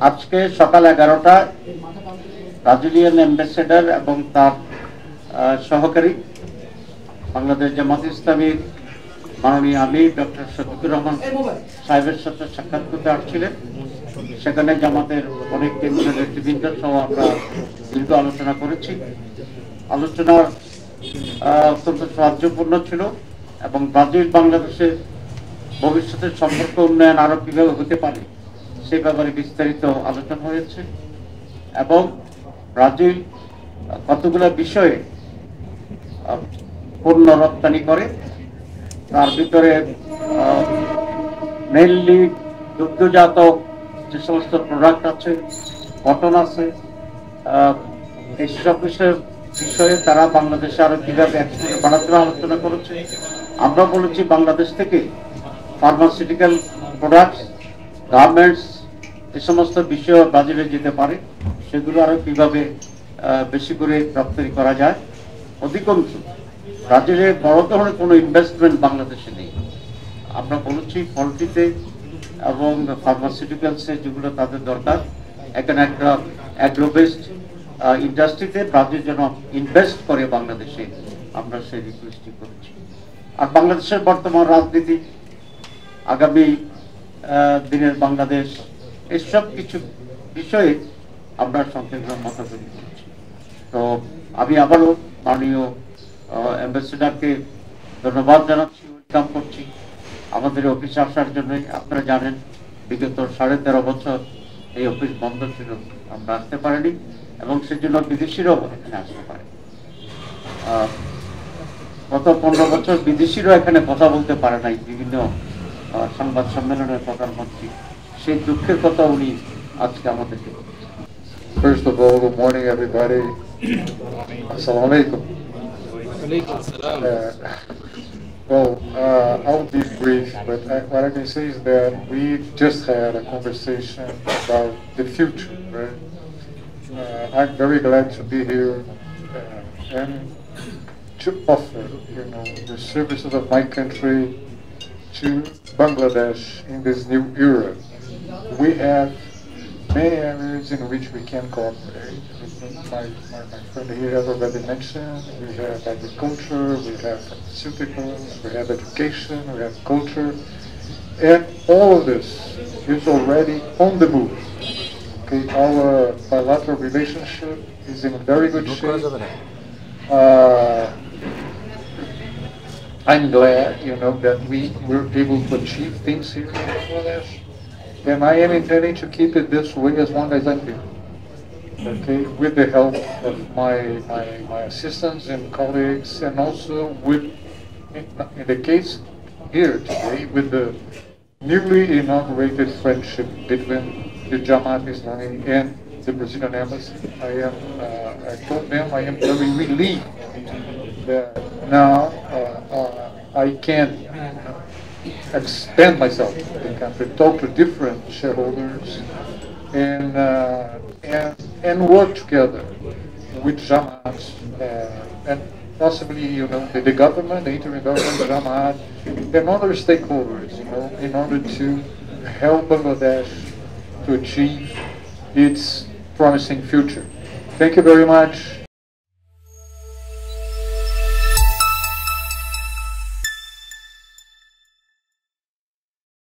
আজকে সকাল 11টায় Brazilian ambassador এবং তার সহকারী বাংলাদেশ জামাত ইসলামীর মাননীয় আমির ডক্টর শফিকুর রহমান সাহেবের সাথে সাক্ষাৎ করতে আসছিলেন। সেখানে জামাতের অনেক কেন্দ্রীয় নেতৃবৃন্দ সহ আমরা দীর্ঘ আলোচনা করেছি। আলোচনা অত্যন্ত সাহায্যপূর্ণ ছিল এবং ব্রাজিল বাংলাদেশের ভবিষ্যতের সম্পর্ক উন্নয়ন আরো কিভাবে হতে পারে সে ব্যাপারে বিস্তারিত আলোচনা হয়েছে এবং ব্রাজিল কতগুলো বিষয়ে পণ্য রপ্তানি করে, তার ভিতরে মেইনলি দুগ্ধজাত যে সমস্ত প্রোডাক্ট আছে, কটন আছে, এইসব বিষয়ে তারা বাংলাদেশে আরো কিভাবে একসঙ্গে বাড়াতে আলোচনা করেছে। আমরা বলেছি বাংলাদেশ থেকে ফার্মাসিউটিক্যাল প্রোডাক্টস, গার্মেন্টস এ সমস্ত বিষয় ব্রাজিলে যেতে পারে, সেগুলো আরো কিভাবে বেশি করে রপ্তানি করা যায়। অধিকাংশ ব্রাজিলে বড় ধরনের কোনো ইনভেস্টমেন্ট বাংলাদেশে নেই। আমরা বলেছি পোলট্রিতে এবং ফার্মাসিউটিক্যালসে যেগুলো তাদের দরকার, এখানে একটা অ্যাগ্রো বেসড ইন্ডাস্ট্রিতে ব্রাজিল যেন ইনভেস্ট করে বাংলাদেশে, আমরা সেই রিকোয়েস্টই করেছি। আর বাংলাদেশের বর্তমান রাজনীতি, আগামী দিনের বাংলাদেশ, এসব কিছু বিষয়ে আমরা সংক্ষেপে মতামত করছি। তো আমি আবারও মাননীয় অ্যাম্বাসেডরকে ধন্যবাদ জানাচ্ছি, ওয়েলকাম করছি আমাদের অফিসে আসার জন্যই। আপনারা জানেন বিগত 13.5 বছর এই অফিস বন্ধ ছিল, আমরা আসতে পারিনি এবং সেজন্য বিদেশিরাও এখানে আসতে পারে। গত 15 বছর বিদেশিরাও এখানে কথা বলতে পারে নাই বিভিন্ন সংবাদ সম্মেলনের প্রধানমন্ত্রী, সেই দুঃখের কথা উনি আজকে আমাদেরকে বলছেন। First of all, good morning, everybody. Assalamu alaikum. I'll be brief, but what I can say is that we just had a conversation about the future, right? I'm very glad to be here and to offer, the services of my country to Bangladesh in this new era. We have many areas in which we can cooperate. My friend here has already mentioned, we have agriculture, we have pharmaceuticals, we have education, we have culture, and all of this is already on the move. Okay, our bilateral relationship is in very good shape. I'm glad, that we were able to achieve things here in Bangladesh. And I am intending to keep it this way as long as I'm here. Okay, with the help of my assistants and colleagues, and also with, in the case here today, with the newly inaugurated friendship between the Jamaat Islami and the Brazilian embassy. I told them I am very relieved that now I can expand myself in the country, talk to different shareholders, and work together with Jamaat and possibly, the government, the interim government, Jamaat, and other stakeholders, in order to help Bangladesh to achieve its promising future. Thank you very much.